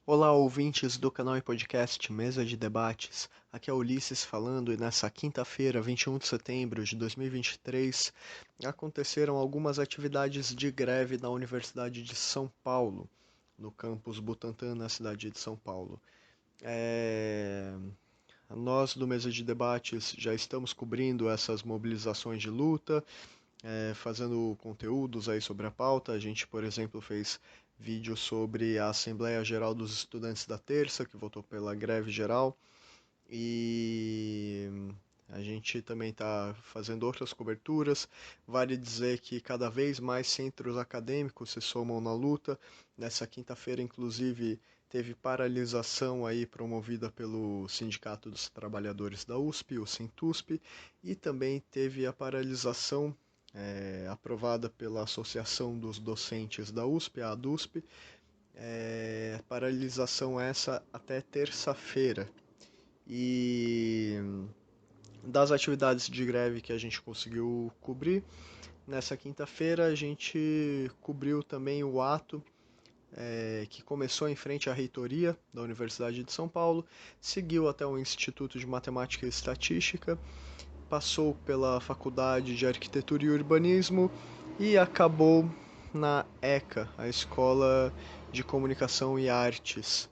Olá, ouvintes do canal e podcast Mesa de Debates. Aqui é Ulisses falando e nessa quinta-feira, 21 de setembro de 2023, aconteceram algumas atividades de greve na Universidade de São Paulo, no campus Butantã, na cidade de São Paulo. Nós do Mesa de Debates já estamos cobrindo essas mobilizações de luta, fazendo conteúdos aí sobre a pauta. A gente, por exemplo, fez vídeo sobre a Assembleia Geral dos Estudantes da Terça, que votou pela greve geral, e a gente também está fazendo outras coberturas. Vale dizer que cada vez mais centros acadêmicos se somam na luta. Nessa quinta-feira, inclusive, teve paralisação aí promovida pelo Sindicato dos Trabalhadores da USP, o Sintusp, e também teve a paralisação aprovada pela Associação dos Docentes da USP, a ADUSP, paralisação essa até terça-feira. E das atividades de greve que a gente conseguiu cobrir, nessa quinta-feira a gente cobriu também o ato que começou em frente à reitoria da Universidade de São Paulo, seguiu até o Instituto de Matemática e Estatística, passou pela Faculdade de Arquitetura e Urbanismo e acabou na ECA, a Escola de Comunicação e Artes.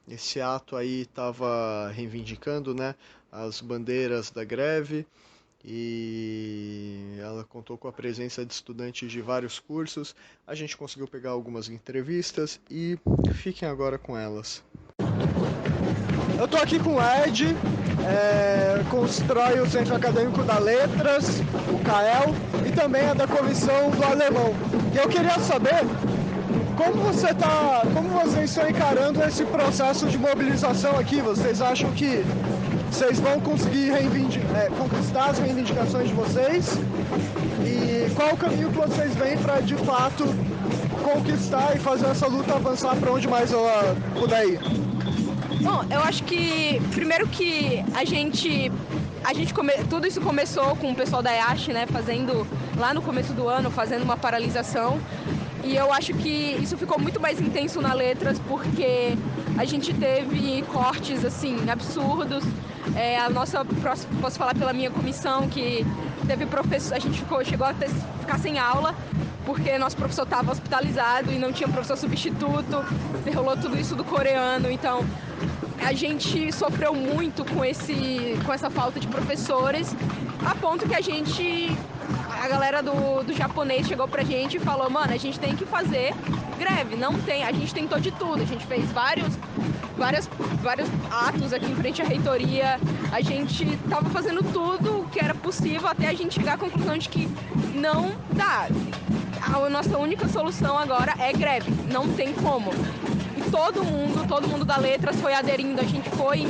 Esse ato aí estava reivindicando, né, as bandeiras da greve, e ela contou com a presença de estudantes de vários cursos. A gente conseguiu pegar algumas entrevistas e fiquem agora com elas. Eu estou aqui com o Ed, constrói o Centro Acadêmico da Letras, o CAEL, e também é da Comissão do Alemão. E eu queria saber como vocês estão encarando esse processo de mobilização aqui. Vocês acham que vocês vão conseguir conquistar as reivindicações de vocês? E qual o caminho que vocês veem para, de fato, conquistar e fazer essa luta avançar para onde mais ela puder ir? Bom, eu acho que, primeiro que tudo isso começou com o pessoal da EASH, né, lá no começo do ano, fazendo uma paralisação, e eu acho que isso ficou muito mais intenso na Letras, porque a gente teve cortes, assim, absurdos. Posso falar pela minha comissão, que teve professor, a gente chegou a ficar sem aula, porque nosso professor estava hospitalizado e não tinha professor substituto, rolou tudo isso do coreano, então a gente sofreu muito com essa falta de professores, a ponto que a galera do japonês chegou pra gente e falou: mano, a gente tem que fazer greve, a gente tentou de tudo, a gente fez vários atos aqui em frente à reitoria, a gente tava fazendo tudo o que era possível até a gente chegar à conclusão de que não dá. A nossa única solução agora é greve, não tem como. E todo mundo da Letras foi aderindo, a gente foi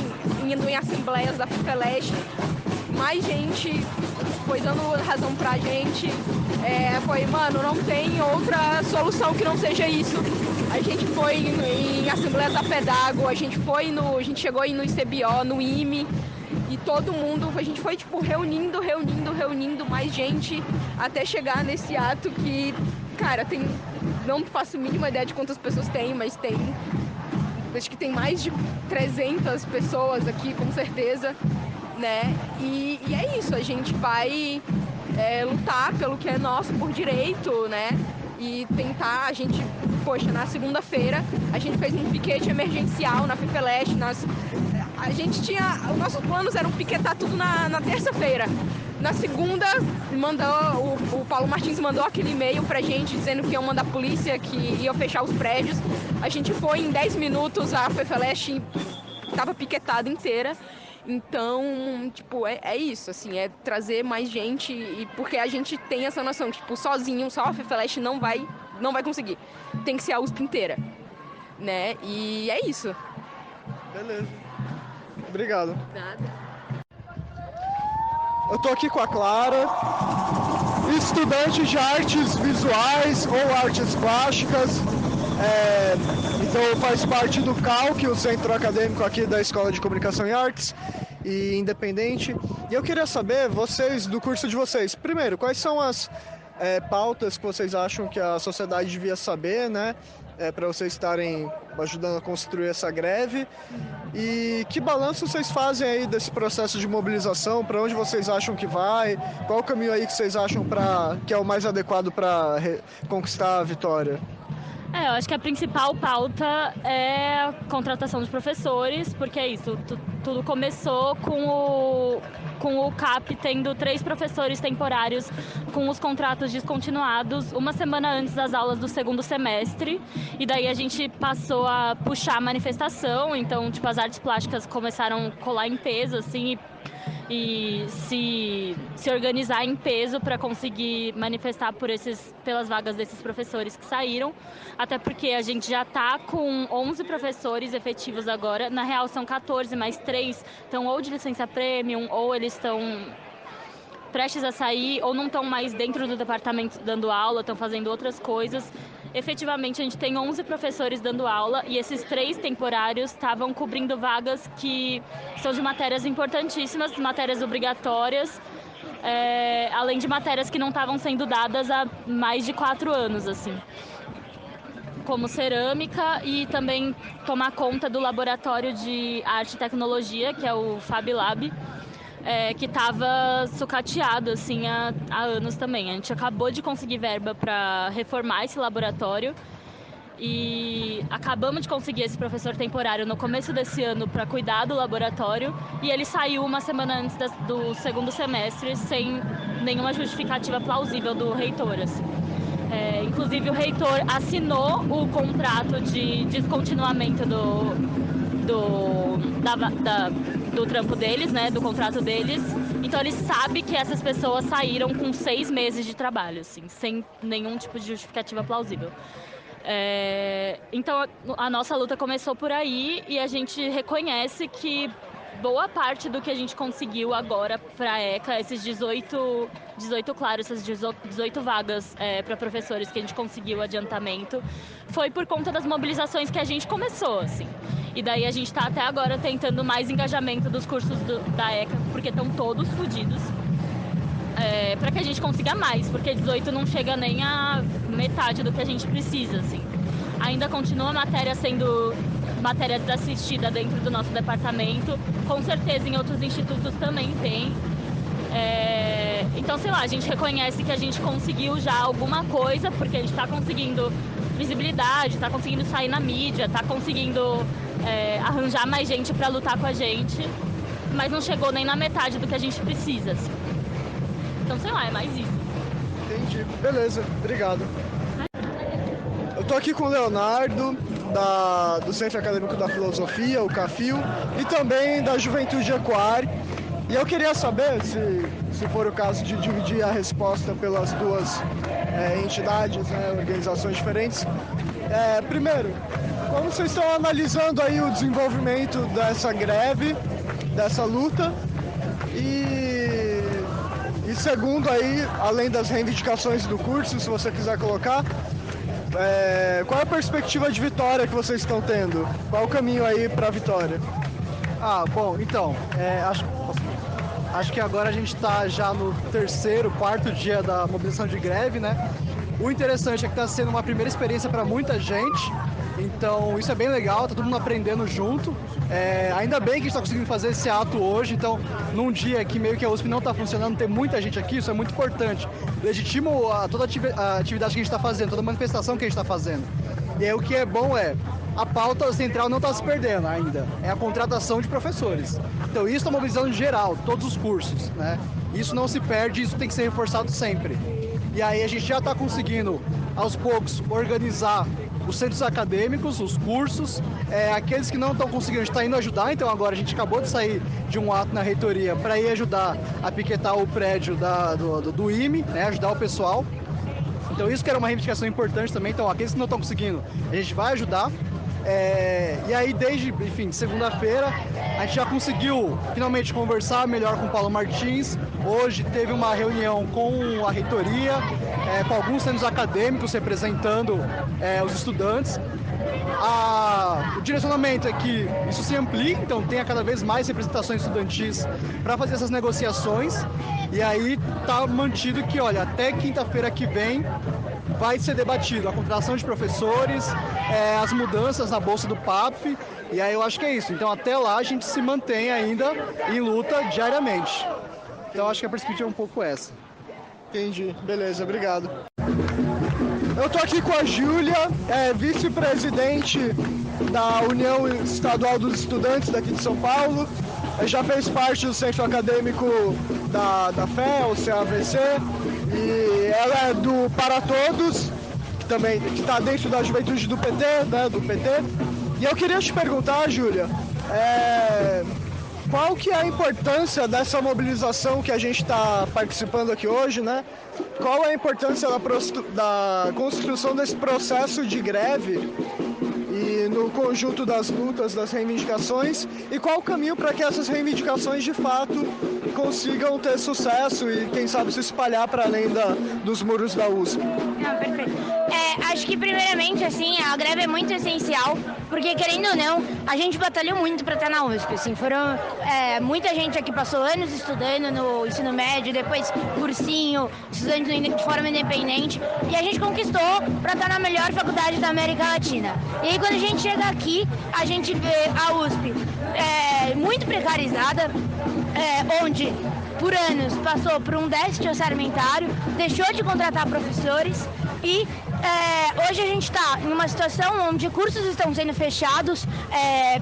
indo em assembleias da FIFELESH, mais gente foi dando razão pra gente, mano, não tem outra solução que não seja isso. A gente foi em assembleias da FEDAGO, a gente chegou aí no ICBO, no IME, e todo mundo, a gente foi tipo reunindo mais gente até chegar nesse ato que, cara, não faço a mínima ideia de quantas pessoas tem, mas acho que tem mais de 300 pessoas aqui, com certeza, né? E é isso, a gente vai lutar pelo que é nosso por direito, né? E tentar, na segunda-feira, a gente fez um piquete emergencial na FIFELESH, os nossos planos eram piquetar tudo na terça-feira. Na segunda, o Paulo Martins mandou aquele e-mail pra gente dizendo que iam mandar a polícia, que ia fechar os prédios. A gente foi em 10 minutos, a FIFELESH estava piquetada inteira. Então, é isso, assim, é trazer mais gente, e porque a gente tem essa noção, sozinho, só a FIFELESH não vai conseguir. Tem que ser a USP inteira, né? E é isso. Beleza. Obrigado. Nada. Eu tô aqui com a Clara, estudante de artes visuais ou artes plásticas, então faz parte do CALC, o Centro Acadêmico aqui da Escola de Comunicação e Artes, e independente. E eu queria saber, vocês, do curso de vocês, primeiro, quais são as pautas que vocês acham que a sociedade devia saber, né? Para vocês estarem ajudando a construir essa greve. E que balanço vocês fazem aí desse processo de mobilização? Para onde vocês acham que vai? Qual o caminho aí que vocês acham que é o mais adequado para conquistar a vitória? Eu acho que a principal pauta é a contratação de professores, porque é isso, tudo começou com o CAP tendo 3 professores temporários com os contratos descontinuados uma semana antes das aulas do segundo semestre, e daí a gente passou a puxar a manifestação, então tipo, as artes plásticas começaram a colar em peso, assim, e se organizar em peso para conseguir manifestar pelas vagas desses professores que saíram, até porque a gente já está com 11 professores efetivos agora, na real são 14, mais 3 estão ou de licença premium, ou eles estão prestes a sair, ou não estão mais dentro do departamento dando aula, estão fazendo outras coisas. Efetivamente, a gente tem 11 professores dando aula e esses 3 temporários estavam cobrindo vagas que são de matérias importantíssimas, matérias obrigatórias, além de matérias que não estavam sendo dadas há mais de 4 anos, assim, como cerâmica, e também tomar conta do laboratório de arte e tecnologia, que é o Fab Lab, que estava sucateado assim, há anos também. A gente acabou de conseguir verba para reformar esse laboratório e acabamos de conseguir esse professor temporário no começo desse ano para cuidar do laboratório, e ele saiu uma semana antes do segundo semestre sem nenhuma justificativa plausível do reitor. Assim. Inclusive o reitor assinou o contrato de descontinuamento do trampo deles, né, do contrato deles. Então ele sabe que essas pessoas saíram com 6 meses de trabalho, assim, sem nenhum tipo de justificativa plausível. Então a nossa luta começou por aí, e a gente reconhece que boa parte do que a gente conseguiu agora para a ECA, esses 18 claro, essas 18 vagas para professores que a gente conseguiu adiantamento, foi por conta das mobilizações que a gente começou, assim. E daí a gente está até agora tentando mais engajamento dos cursos da ECA, porque estão todos fodidos, para que a gente consiga mais, porque 18 não chega nem a metade do que a gente precisa, assim. Ainda continua a matéria sendo matéria desassistida dentro do nosso departamento, com certeza em outros institutos também tem. Então, sei lá, a gente reconhece que a gente conseguiu já alguma coisa, porque a gente está conseguindo visibilidade, está conseguindo sair na mídia, está conseguindo arranjar mais gente para lutar com a gente, mas não chegou nem na metade do que a gente precisa, assim. Então, sei lá, é mais isso. Entendi. Beleza, obrigado. Eu tô aqui com o Leonardo, do Centro Acadêmico da Filosofia, o CAFIL, e também da Juventude Ecoar. E eu queria saber, se for o caso de dividir a resposta pelas duas entidades, né, organizações diferentes. Primeiro, como vocês estão analisando aí o desenvolvimento dessa greve, dessa luta? E segundo aí, além das reivindicações do curso, se você quiser colocar, qual é a perspectiva de vitória que vocês estão tendo? Qual é o caminho aí para a vitória? Bom, então, acho que agora a gente está já no 3º, 4º dia da mobilização de greve, né? O interessante é que está sendo uma primeira experiência para muita gente, então isso é bem legal, tá todo mundo aprendendo junto. Ainda bem que a gente está conseguindo fazer esse ato hoje, então num dia que meio que a USP não está funcionando, tem muita gente aqui, isso é muito importante. Legitima toda a atividade que a gente está fazendo, toda a manifestação que a gente está fazendo. E aí o que é bom a pauta central não está se perdendo ainda, é a contratação de professores. Então isso está mobilizando em geral, todos os cursos, né? Isso não se perde, isso tem que ser reforçado sempre. E aí a gente já está conseguindo, aos poucos, organizar os centros acadêmicos, os cursos, aqueles que não estão conseguindo, a gente está indo ajudar, então agora a gente acabou de sair de um ato na reitoria para ir ajudar a piquetar o prédio do IME, né, ajudar o pessoal. Então isso que era uma reivindicação importante também, então aqueles que não estão conseguindo, a gente vai ajudar. E aí desde, segunda-feira, a gente já conseguiu finalmente conversar melhor com o Paulo Martins. Hoje teve uma reunião com a reitoria, com alguns centros acadêmicos representando os estudantes. O direcionamento é que isso se amplie, então tenha cada vez mais representações estudantis para fazer essas negociações. E aí tá mantido que, olha, até quinta-feira que vem vai ser debatido a contratação de professores, as mudanças na bolsa do PAPF, e aí eu acho que é isso. Então até lá a gente se mantém ainda em luta diariamente. Então acho que a perspectiva é um pouco essa. Entendi, beleza, obrigado. Eu tô aqui com a Júlia, vice-presidente da União Estadual dos Estudantes daqui de São Paulo. Já fez parte do centro acadêmico da FE, o CAVC, e ela é do Para Todos, que está dentro da juventude do PT, né, do PT. E eu queria te perguntar, Júlia, qual que é a importância dessa mobilização que a gente está participando aqui hoje, né? Qual é a importância da construção desse processo de greve e no conjunto das lutas, das reivindicações, e qual o caminho para que essas reivindicações de fato consigam ter sucesso e quem sabe se espalhar para além dos muros da USP? Não, perfeito. Acho que primeiramente assim, a greve é muito essencial, porque querendo ou não, a gente batalhou muito para estar na USP, assim, foram muita gente aqui passou anos estudando no ensino médio, depois cursinho, estudando de forma independente, e a gente conquistou para estar na melhor faculdade da América Latina. E aí quando a gente chega aqui, a gente vê a USP muito precarizada, onde por anos passou por um déficit orçamentário, deixou de contratar professores e hoje a gente está em uma situação onde cursos estão sendo fechados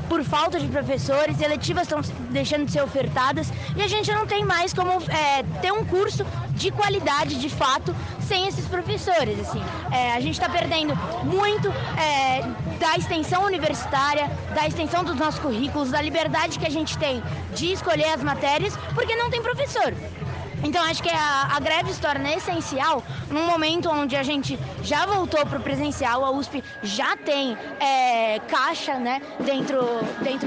por falta de professores, eletivas estão deixando de ser ofertadas e a gente não tem mais como ter um curso de qualidade de fato sem esses professores. Assim. A gente está perdendo muito da extensão universitária, da extensão dos nossos currículos, da liberdade que a gente tem de escolher as matérias, porque não tem professor. Então acho que a greve se torna essencial num momento onde a gente já voltou para o presencial, a USP já tem caixa, né, dentro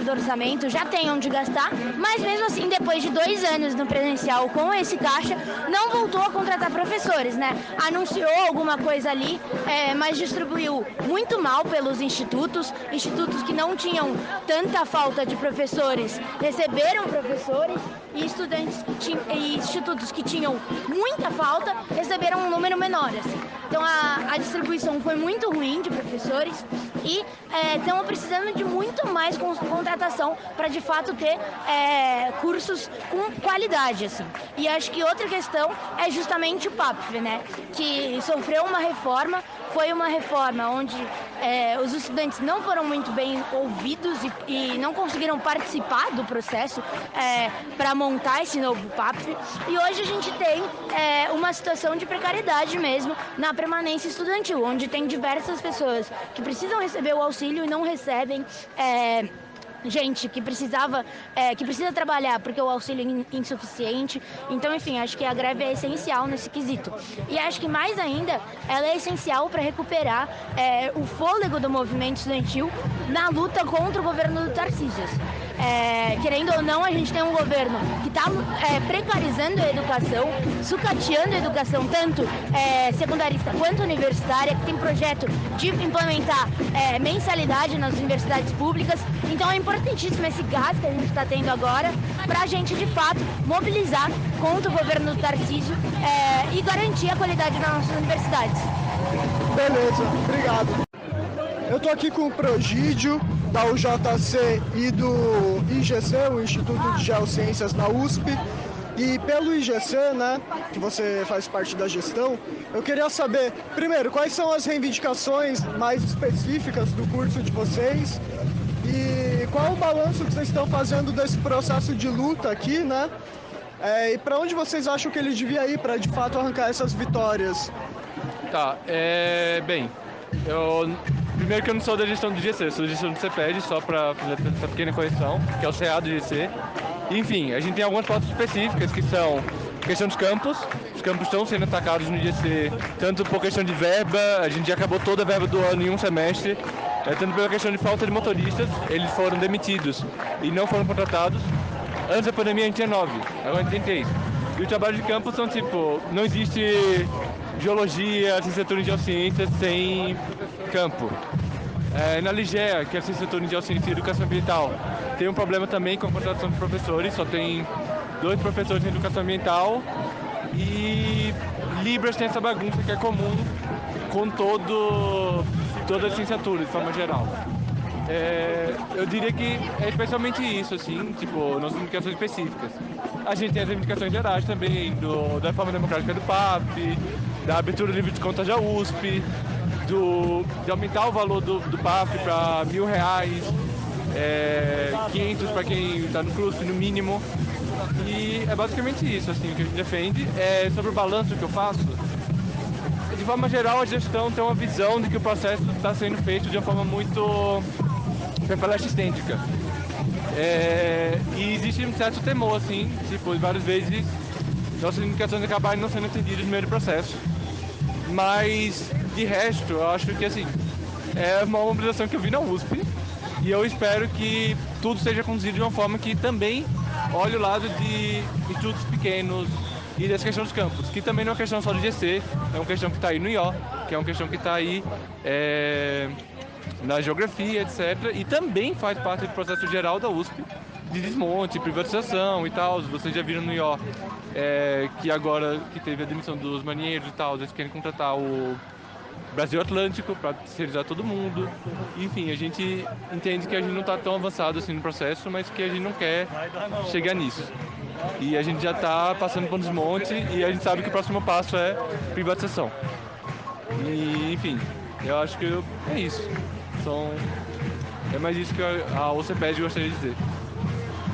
do orçamento, já tem onde gastar, mas mesmo assim depois de 2 anos no presencial com esse caixa, não voltou a contratar professores, né? Anunciou alguma coisa ali, mas distribuiu muito mal pelos institutos que não tinham tanta falta de professores, receberam professores e institutos que tinham muita falta receberam um número menor. Assim. Então a distribuição foi muito ruim de professores e estamos precisando de muito mais contratação para de fato ter cursos com qualidade. Assim. E acho que outra questão é justamente o PAPF, né? Que sofreu uma reforma, foi uma reforma onde os estudantes não foram muito bem ouvidos e não conseguiram participar do processo para montar esse novo PAPF. E hoje a gente tem uma situação de precariedade mesmo na permanência estudantil, onde tem diversas pessoas que precisam receber o auxílio e não recebem. Gente que precisa trabalhar porque o auxílio é insuficiente. Então, enfim, acho que a greve é essencial nesse quesito. E acho que mais ainda, ela é essencial para recuperar o fôlego do movimento estudantil na luta contra o governo do Tarcísio. Querendo ou não, a gente tem um governo que está precarizando a educação, sucateando a educação tanto secundarista quanto universitária, que tem projeto de implementar mensalidade nas universidades públicas. Então é importantíssimo esse gás que a gente está tendo agora para a gente, de fato, mobilizar contra o governo do Tarcísio e garantir a qualidade das nossas universidades. Beleza, obrigado. Eu estou aqui com o Progídio, da UJC e do IGC, o Instituto de Geociências da USP. E pelo IGC, né, que você faz parte da gestão, eu queria saber, primeiro, quais são as reivindicações mais específicas do curso de vocês e qual o balanço que vocês estão fazendo desse processo de luta aqui, né? E para onde vocês acham que ele devia ir para, de fato, arrancar essas vitórias? Tá, bem, primeiro que eu não sou da gestão do GC, eu sou da gestão do CEPED, só para fazer essa pequena correção, que é o CA do GC. Enfim, a gente tem algumas pautas específicas que são a questão dos campos. Os campos estão sendo atacados no GC, tanto por questão de verba, a gente já acabou toda a verba do ano em um semestre, tanto pela questão de falta de motoristas, eles foram demitidos e não foram contratados. Antes da pandemia a gente tinha 9, agora a gente tem 3. E o trabalho de campo são tipo, não existe geologia, licenciatura em geociências sem campo. Na Ligea, que é a licenciatura em geociência e educação ambiental, tem um problema também com a contratação de professores, só tem 2 professores de educação ambiental e Libras tem essa bagunça que é comum com toda a licenciatura, de forma geral. Eu diria que é especialmente isso, assim, tipo, nas indicações específicas. A gente tem as indicações gerais também, da reforma democrática do PAP, da abertura livre de contas da USP, de aumentar o valor do PAP para R$1.000, 500 para quem está no CLUSP, no mínimo. E é basicamente isso, assim, o que a gente defende. Sobre o balanço que eu faço, de forma geral, a gestão tem uma visão de que o processo está sendo feito de uma forma muito persistêntica. E existe um certo temor, assim, tipo, várias vezes nossas indicações acabarem não sendo entendidas no meio do processo. Mas, de resto, eu acho que, assim, é uma mobilização que eu vi na USP e eu espero que tudo seja conduzido de uma forma que também olhe o lado de institutos pequenos e dessa questão dos campos, que também não é uma questão só de GC, é uma questão que está aí no IO, que é uma questão que está aí na geografia, etc. E também faz parte do processo geral da USP, de desmonte, privatização e tal. Vocês já viram no IO que agora que teve a demissão dos marinheiros e tal, eles querem contratar o Brasil Atlântico para terceirizar todo mundo. Enfim, a gente entende que a gente não está tão avançado assim no processo, mas que a gente não quer chegar nisso. E a gente já está passando por um desmonte e a gente sabe que o próximo passo é privatização. E, enfim, eu acho que é isso. É mais isso que a OCPED gostaria de dizer.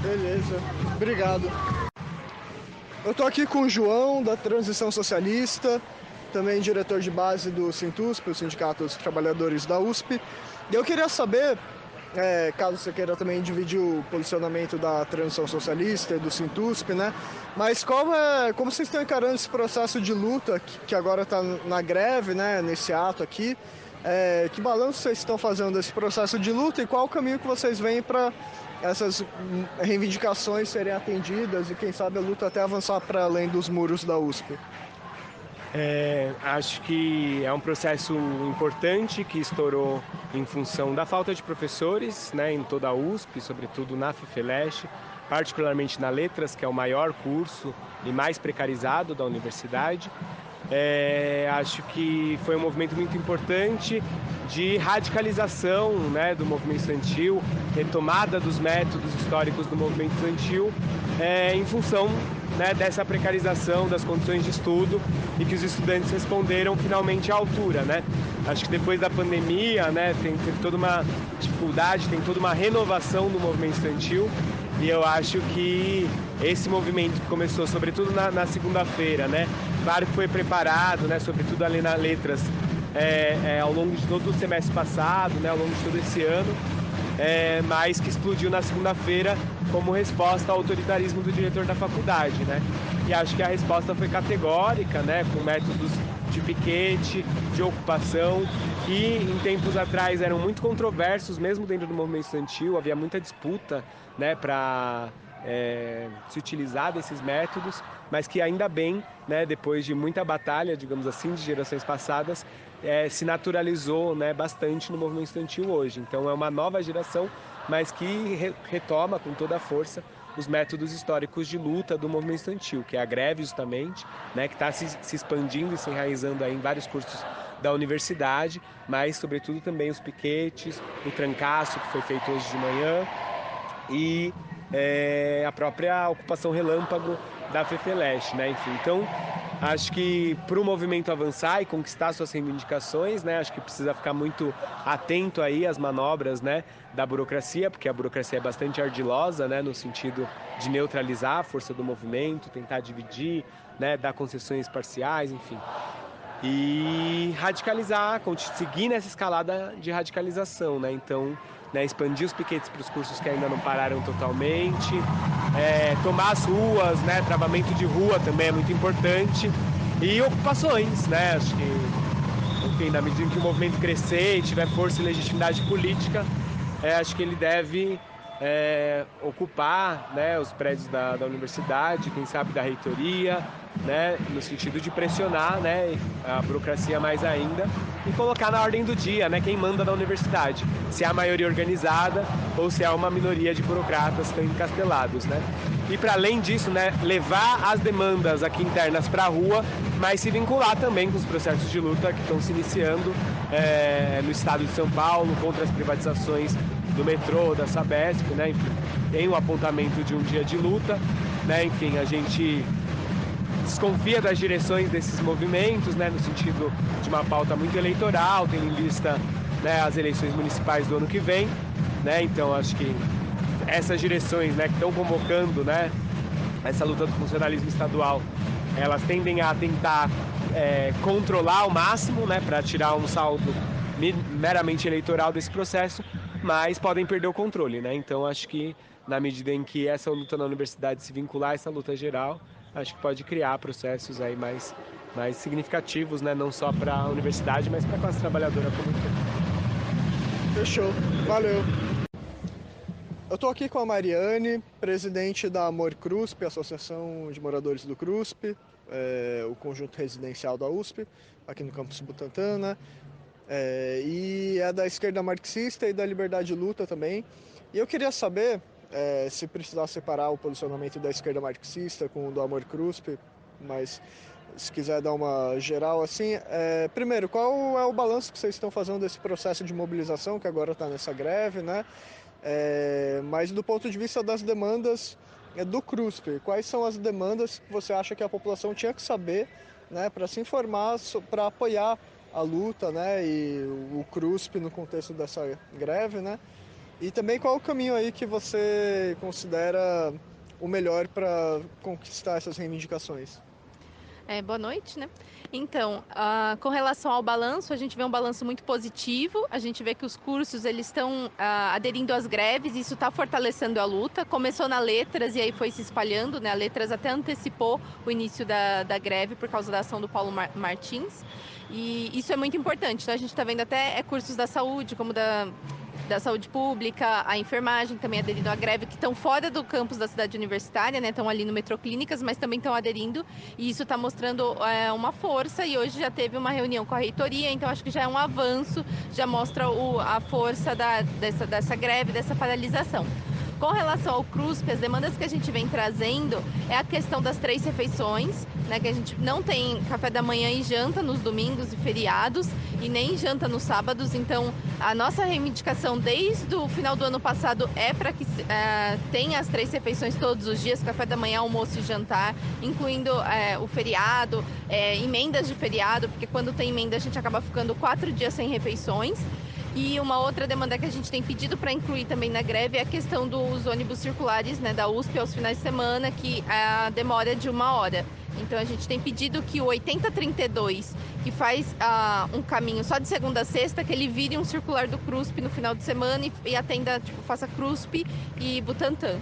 Beleza, obrigado. Eu tô aqui com o João, da Transição Socialista, também diretor de base do Sintusp, o Sindicato dos Trabalhadores da USP. E eu queria saber, caso você queira também dividir o posicionamento da Transição Socialista e do Sintusp, né? Mas como vocês estão encarando esse processo de luta que agora está na greve, né? Nesse ato aqui, que balanço vocês estão fazendo desse processo de luta e qual o caminho que vocês veem para essas reivindicações serem atendidas e quem sabe a luta até avançar para além dos muros da USP? Acho que é um processo importante que estourou em função da falta de professores, né, em toda a USP, sobretudo na FEFELESH, particularmente na Letras, que é o maior curso e mais precarizado da universidade. Acho que foi um movimento muito importante de radicalização, né, do movimento estudantil, retomada dos métodos históricos do movimento estudantil, em função, né, dessa precarização das condições de estudo e que os estudantes responderam finalmente à altura, né? Acho que depois da pandemia, né, teve toda uma dificuldade, tem toda uma renovação do movimento estudantil e eu acho que esse movimento que começou sobretudo na segunda-feira, né? Claro que foi preparado, né, sobretudo ali na Letras, ao longo de todo o semestre passado, né, ao longo de todo esse ano, mas que explodiu na segunda-feira como resposta ao autoritarismo do diretor da faculdade, né? E acho que a resposta foi categórica, né, com métodos de piquete, de ocupação, que em tempos atrás eram muito controversos, mesmo dentro do movimento estudantil, havia muita disputa, né, para se utilizar desses métodos, mas que ainda bem, né, depois de muita batalha, digamos assim, de gerações passadas, se naturalizou, né, bastante no movimento estudantil hoje. Então é uma nova geração, mas que retoma com toda a força os métodos históricos de luta do movimento estudantil, que é a greve justamente, né, que está se expandindo e se enraizando aí em vários cursos da universidade, mas sobretudo também os piquetes, o trancaço que foi feito hoje de manhã e a própria ocupação relâmpago da FEFELESH, né? Enfim, então acho que para o movimento avançar e conquistar suas reivindicações, né, acho que precisa ficar muito atento aí às manobras, né, da burocracia, porque a burocracia é bastante ardilosa, né, no sentido de neutralizar a força do movimento, tentar dividir, né, dar concessões parciais, enfim. E radicalizar, seguir nessa escalada de radicalização, né? Então, né, expandir os piquetes para os cursos que ainda não pararam totalmente, tomar as ruas, né, travamento de rua também é muito importante, e ocupações, né, acho que, enfim, na medida em que o movimento crescer e tiver força e legitimidade política, acho que ele deve ocupar, né, os prédios da universidade, quem sabe da reitoria, né, no sentido de pressionar, né, a burocracia mais ainda e colocar na ordem do dia, né, quem manda na universidade, se é a maioria organizada ou se é uma minoria de burocratas que estão encastelados, né. e para além disso, né, levar as demandas aqui internas para a rua, mas se vincular também com os processos de luta que estão se iniciando no estado de São Paulo contra as privatizações do metrô, da Sabesp, né, enfim, tem o apontamento de um dia de luta, né, enfim, a gente desconfia das direções desses movimentos, né, no sentido de uma pauta muito eleitoral, tendo em vista, né, as eleições municipais do ano que vem, né, então acho que essas direções, né, que estão convocando, né, essa luta do funcionalismo estadual, elas tendem a tentar controlar ao máximo, né, para tirar um saldo meramente eleitoral desse processo, mas podem perder o controle, né, então acho que na medida em que essa luta na universidade se vincular a essa luta geral, acho que pode criar processos aí mais significativos, né, não só para a universidade, mas para a classe trabalhadora como um todo. Fechou, valeu. Eu estou aqui com a Mariane, presidente da Amor CRUSP, Associação de Moradores do CRUSP, o conjunto residencial da USP, aqui no campus Butantã, né? E é da esquerda marxista e da Liberdade de Luta também. E eu queria saber, se precisar separar o posicionamento da esquerda marxista com o do Amor CRUSP, mas se quiser dar uma geral assim, primeiro, qual é o balanço que vocês estão fazendo desse processo de mobilização que agora está nessa greve, né? Mas do ponto de vista das demandas do CRUSP, quais são as demandas que você acha que a população tinha que saber, né, para se informar, para apoiar a luta, né, e o CRUSP no contexto dessa greve, né? E também qual o caminho aí que você considera o melhor para conquistar essas reivindicações? Boa noite, né? Então, com relação ao balanço, a gente vê um balanço muito positivo. A gente vê que os cursos eles estão aderindo às greves, isso está fortalecendo a luta. Começou na Letras e aí foi se espalhando, né? A Letras até antecipou o início da greve por causa da ação do Paulo Martins. E isso é muito importante. Então, a gente está vendo até cursos da saúde, como da saúde pública, a enfermagem também aderindo à greve, que estão fora do campus da cidade universitária, né? Estão ali no Metrô Clínicas, mas também estão aderindo, e isso está mostrando uma força, e hoje já teve uma reunião com a reitoria, então acho que já é um avanço, já mostra a força dessa greve, dessa paralisação. Com relação ao CRUSP, as demandas que a gente vem trazendo é a questão das 3 refeições, né, que a gente não tem café da manhã e janta nos domingos e feriados e nem janta nos sábados. Então, a nossa reivindicação desde o final do ano passado é para que tenha as 3 refeições todos os dias, café da manhã, almoço e jantar, incluindo o feriado, emendas de feriado, porque quando tem emenda a gente acaba ficando 4 dias sem refeições. E uma outra demanda que a gente tem pedido para incluir também na greve é a questão dos ônibus circulares, né, da USP aos finais de semana, que a demora de 1 hora. Então a gente tem pedido que o 8032, que faz um caminho só de segunda a sexta, que ele vire um circular do CRUSP no final de semana e atenda, faça CRUSP e Butantã.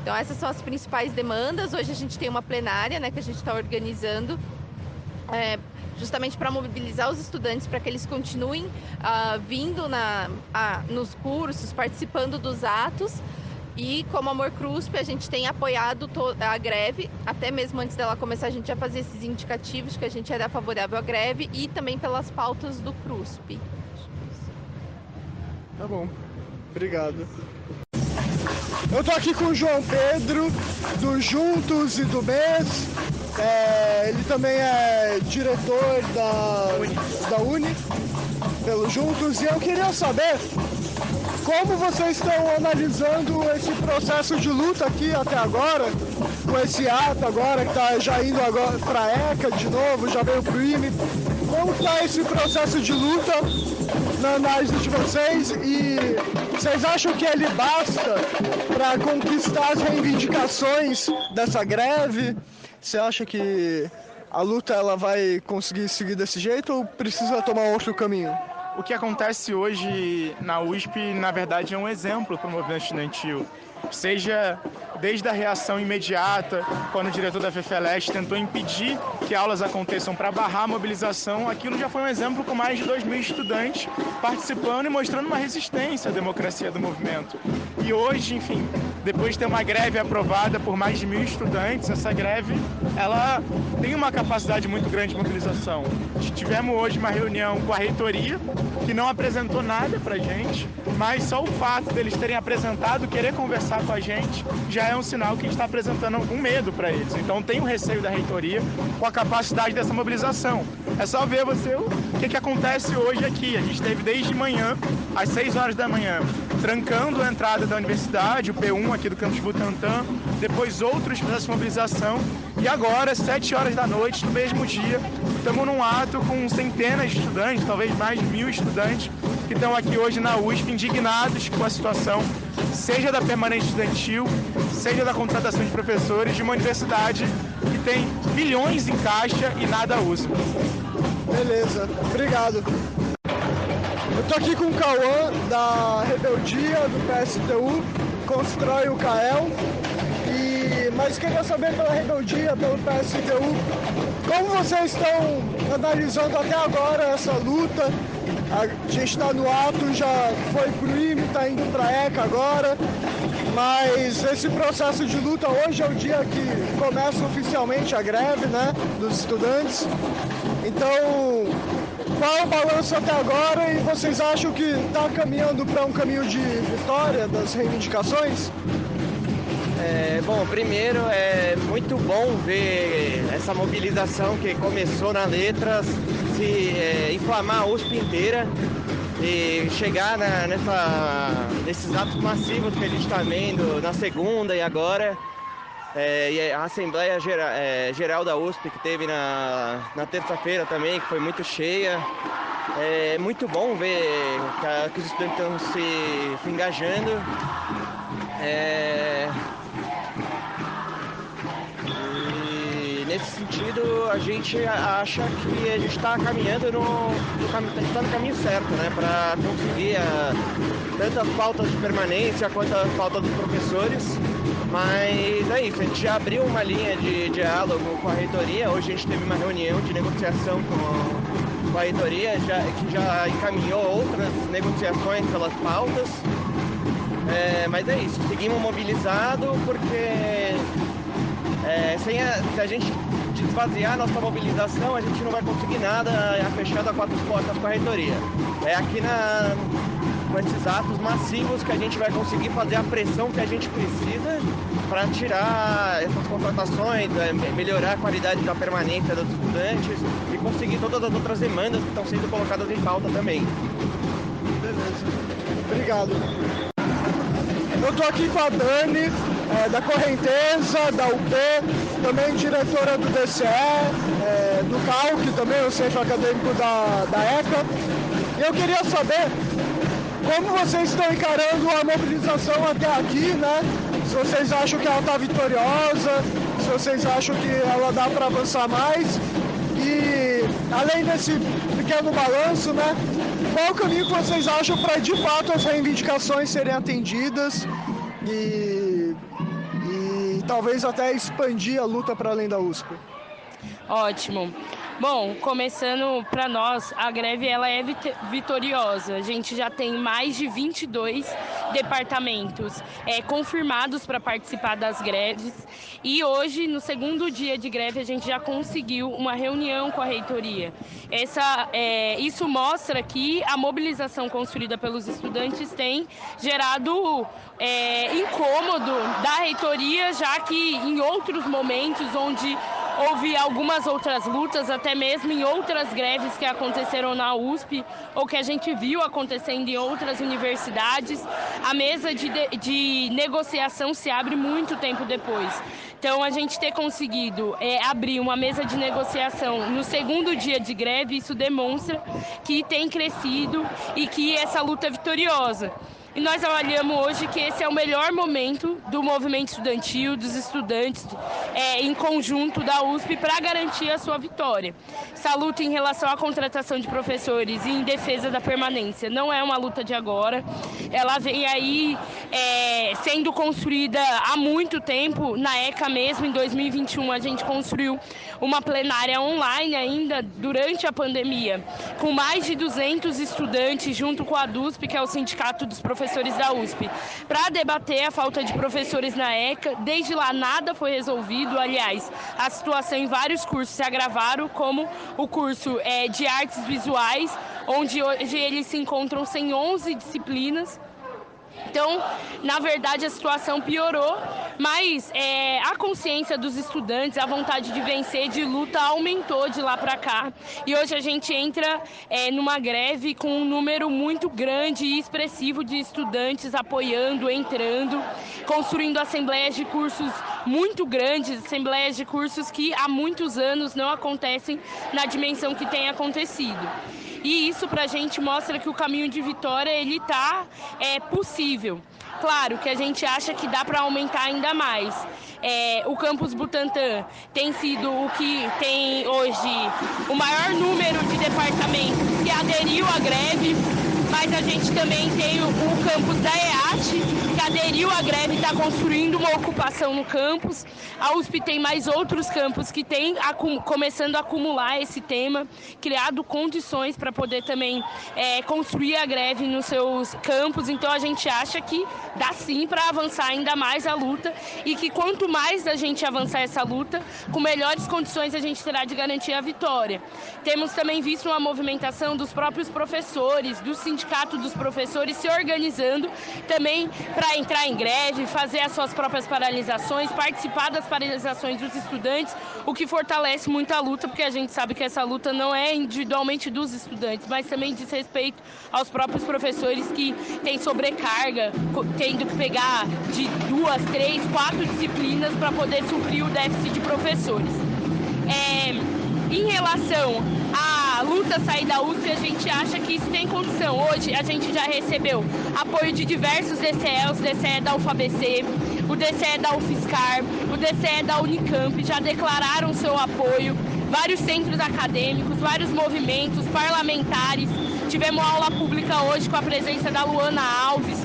Então essas são as principais demandas. Hoje a gente tem uma plenária, né, que a gente está organizando, justamente para mobilizar os estudantes para que eles continuem vindo nos cursos, participando dos atos. E como Amor CRUSP, a gente tem apoiado a greve, até mesmo antes dela começar, a gente já fazia esses indicativos que a gente era favorável à greve e também pelas pautas do CRUSP. Tá bom, obrigado. Eu tô aqui com o João Pedro, do Juntos e do MES. Ele também é diretor da Uni, pelo Juntos, e eu queria saber como vocês estão analisando esse processo de luta aqui até agora, com esse ato agora que está já indo agora para a ECA de novo, já veio para o IME. Como está esse processo de luta na análise de vocês, e vocês acham que ele basta para conquistar as reivindicações dessa greve? Você acha que a luta ela vai conseguir seguir desse jeito ou precisa tomar outro caminho? O que acontece hoje na USP, na verdade, é um exemplo para o movimento estudantil. Seja desde a reação imediata, quando o diretor da FEFELESH tentou impedir que aulas aconteçam para barrar a mobilização, aquilo já foi um exemplo com mais de 2.000 estudantes participando e mostrando uma resistência à democracia do movimento. E hoje, enfim, depois de ter uma greve aprovada por mais de 1.000 estudantes, essa greve ela tem uma capacidade muito grande de mobilização. Tivemos hoje uma reunião com a reitoria, que não apresentou nada para a gente, mas só o fato deles terem apresentado, querer conversar conversar com a gente, já é um sinal que a gente está apresentando algum medo para eles. Então tem um receio da reitoria com a capacidade dessa mobilização. É só ver você o que acontece hoje aqui. A gente teve desde manhã, às 6 horas da manhã, trancando a entrada da universidade, o P1 aqui do campus Butantã, depois outros processos de mobilização, e agora, 7 horas da noite, no mesmo dia, estamos num ato com centenas de estudantes, talvez mais de 1.000 estudantes, que estão aqui hoje na USP, indignados com a situação, seja da permanência estudantil, seja da contratação de professores de uma universidade que tem bilhões em caixa e nada usa. Beleza, obrigado. Eu tô aqui com o Cauã, da Rebeldia, do PSTU, Constrói o CAEL. Mas queria saber pela Rebeldia, pelo PSTU, como vocês estão analisando até agora essa luta? A gente está no ato, já foi pro IME, está indo para a ECA agora, mas esse processo de luta, hoje é o dia que começa oficialmente a greve, né, dos estudantes. Então, qual é o balanço até agora e vocês acham que está caminhando para um caminho de vitória das reivindicações? Bom, primeiro é muito bom ver essa mobilização que começou na Letras, se inflamar a USP inteira e chegar nesses atos massivos que a gente está vendo na segunda e agora. E a Assembleia Geral da USP que teve na terça-feira também, que foi muito cheia. É muito bom ver que os estudantes estão se engajando. Nesse sentido, a gente acha que a gente está caminhando no caminho certo, né, para conseguir tanto as pautas de permanência quanto a pauta dos professores. Mas é isso, a gente já abriu uma linha de diálogo com a reitoria. Hoje a gente teve uma reunião de negociação com a reitoria, que já encaminhou outras negociações pelas pautas. Mas é isso, seguimos mobilizados porque se a gente desvaziar a nossa mobilização, a gente não vai conseguir nada fechado a 4 portas com a reitoria. É aqui com esses atos massivos que a gente vai conseguir fazer a pressão que a gente precisa para tirar essas contratações, melhorar a qualidade da permanência dos estudantes e conseguir todas as outras demandas que estão sendo colocadas em pauta também. Beleza. Obrigado. Eu estou aqui com a Dani, da Correnteza, da UP, também diretora do DCE, do CALC também, o Centro Acadêmico da ECA. E eu queria saber como vocês estão encarando a mobilização até aqui, né? Se vocês acham que ela está vitoriosa, se vocês acham que ela dá para avançar mais. E além desse pequeno balanço, né? Qual o caminho que vocês acham para de fato as reivindicações serem atendidas e talvez até expandir a luta para além da USP? Ótimo. Bom, começando para nós, a greve ela é vitoriosa. A gente já tem mais de 22 departamentos confirmados para participar das greves. E hoje, no segundo dia de greve, a gente já conseguiu uma reunião com a reitoria. Isso mostra que a mobilização construída pelos estudantes tem gerado incômodo da reitoria, já que em outros momentos onde houve algumas outras lutas, até mesmo em outras greves que aconteceram na USP ou que a gente viu acontecendo em outras universidades, a mesa de negociação se abre muito tempo depois. Então, a gente ter conseguido abrir uma mesa de negociação no segundo dia de greve, isso demonstra que tem crescido e que essa luta é vitoriosa. E nós avaliamos hoje que esse é o melhor momento do movimento estudantil, dos estudantes em conjunto da USP para garantir a sua vitória. Essa luta em relação à contratação de professores e em defesa da permanência não é uma luta de agora. Ela vem aí sendo construída há muito tempo. Na ECA mesmo, em 2021, a gente construiu uma plenária online ainda durante a pandemia, com mais de 200 estudantes junto com a DUSP, que é o Sindicato dos Professores da USP, para debater a falta de professores na ECA. Desde lá nada foi resolvido. Aliás, a situação em vários cursos se agravaram, como o curso de artes visuais, onde hoje eles se encontram sem 11 disciplinas. Então, na verdade, a situação piorou, mas a consciência dos estudantes, a vontade de vencer, de luta, aumentou de lá para cá. E hoje a gente entra numa greve com um número muito grande e expressivo de estudantes apoiando, entrando, construindo assembleias de cursos muito grandes, assembleias de cursos que há muitos anos não acontecem na dimensão que tem acontecido. E isso para a gente mostra que o caminho de vitória ele está possível. Claro que a gente acha que dá para aumentar ainda mais. O campus Butantã tem sido o que tem hoje o maior número de departamentos que aderiu à greve, mas a gente também tem o campus da EAT, que aderiu à greve e está construindo uma ocupação no campus. A USP tem mais outros campos que têm começando a acumular esse tema, criado condições para poder também construir a greve nos seus campos. Então a gente acha que dá sim para avançar ainda mais a luta e que quanto mais a gente avançar essa luta, com melhores condições a gente terá de garantir a vitória. Temos também visto uma movimentação dos próprios professores, do sindicato dos professores se organizando também para entrar em greve, fazer as suas próprias paralisações, participar das paralisações dos estudantes, o que fortalece muito a luta, porque a gente sabe que essa luta não é individualmente dos estudantes, mas também diz respeito aos próprios professores que têm sobrecarga, tendo que pegar de 2, 3, 4 disciplinas para poder suprir o déficit de professores. Em relação à luta sair da USP, a gente acha que isso tem condição. Hoje a gente já recebeu apoio de diversos DCE, os DCE da UFABC, o DCE da UFSCar, o DCE da Unicamp, já declararam seu apoio, vários centros acadêmicos, vários movimentos parlamentares. Tivemos aula pública hoje com a presença da Luana Alves,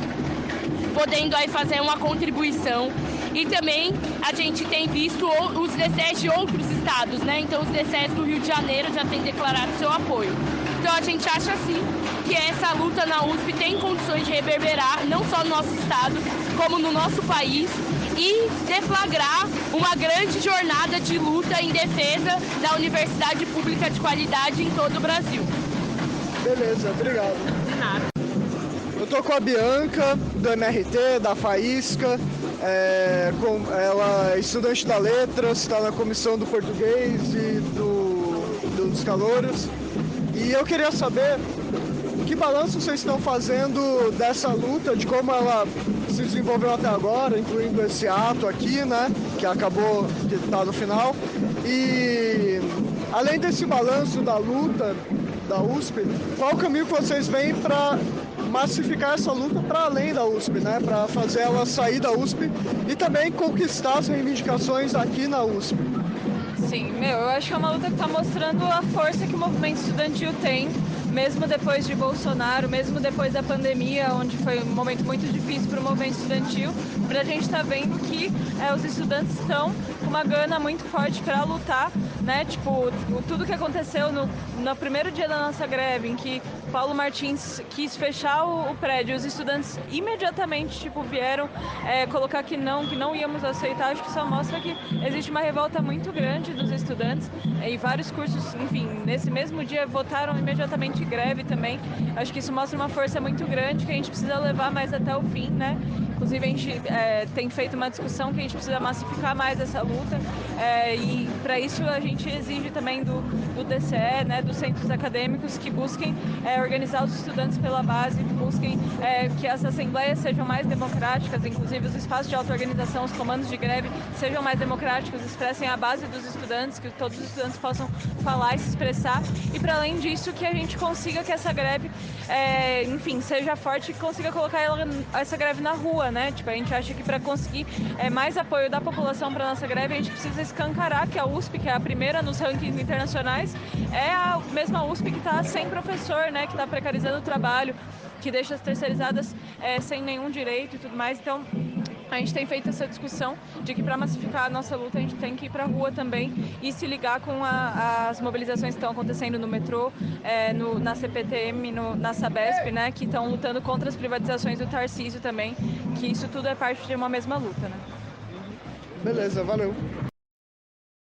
podendo aí fazer uma contribuição. E também a gente tem visto os DCEs de outros estados, né? Então os DCEs do Rio de Janeiro já têm declarado seu apoio. Então a gente acha sim que essa luta na USP tem condições de reverberar não só no nosso estado, como no nosso país e deflagrar uma grande jornada de luta em defesa da universidade pública de qualidade em todo o Brasil. Beleza, obrigado. De nada. Eu tô com a Bianca, do MRT, da Faísca. Ela é estudante da Letras, está na comissão do português e dos calouros. E eu queria saber que balanço vocês estão fazendo dessa luta, de como ela se desenvolveu até agora, incluindo esse ato aqui, né, que acabou de estar no final. E além desse balanço da luta da USP, qual o caminho que vocês veem para massificar essa luta para além da USP, né? Para fazer ela sair da USP e também conquistar as reivindicações aqui na USP. Sim, eu acho que é uma luta que está mostrando a força que o movimento estudantil tem, mesmo depois de Bolsonaro, mesmo depois da pandemia, onde foi um momento muito difícil para o movimento estudantil, para a gente estar vendo que os estudantes estão com uma gana muito forte para lutar, né? Tipo, tudo que aconteceu no primeiro dia da nossa greve, em que Paulo Martins quis fechar o prédio, os estudantes imediatamente vieram colocar que não íamos aceitar. Acho que só mostra que existe uma revolta muito grande dos estudantes e vários cursos, enfim, nesse mesmo dia votaram imediatamente greve também. Acho que isso mostra uma força muito grande que a gente precisa levar mais até o fim, né? Inclusive a gente tem feito uma discussão que a gente precisa massificar mais essa luta e para isso a gente exige também do DCE, né, dos centros acadêmicos que busquem organizar os estudantes pela base, que busquem que as assembleias sejam mais democráticas, inclusive os espaços de auto-organização, os comandos de greve sejam mais democráticos, expressem a base dos estudantes, que todos os estudantes possam falar e se expressar e para além disso que a gente consiga que essa greve, enfim, seja forte e consiga colocar essa greve na rua, né? Tipo, a gente acha que para conseguir mais apoio da população para nossa greve, a gente precisa escancarar que a USP, que é a primeira nos rankings internacionais, é a mesma USP que está sem professor, né? Que está precarizando o trabalho, que deixa as terceirizadas sem nenhum direito e tudo mais. Então, a gente tem feito essa discussão de que para massificar a nossa luta a gente tem que ir para a rua também e se ligar com as mobilizações que estão acontecendo no metrô, na CPTM, na Sabesp, né, que estão lutando contra as privatizações do Tarcísio também, que isso tudo é parte de uma mesma luta, né? Beleza, valeu.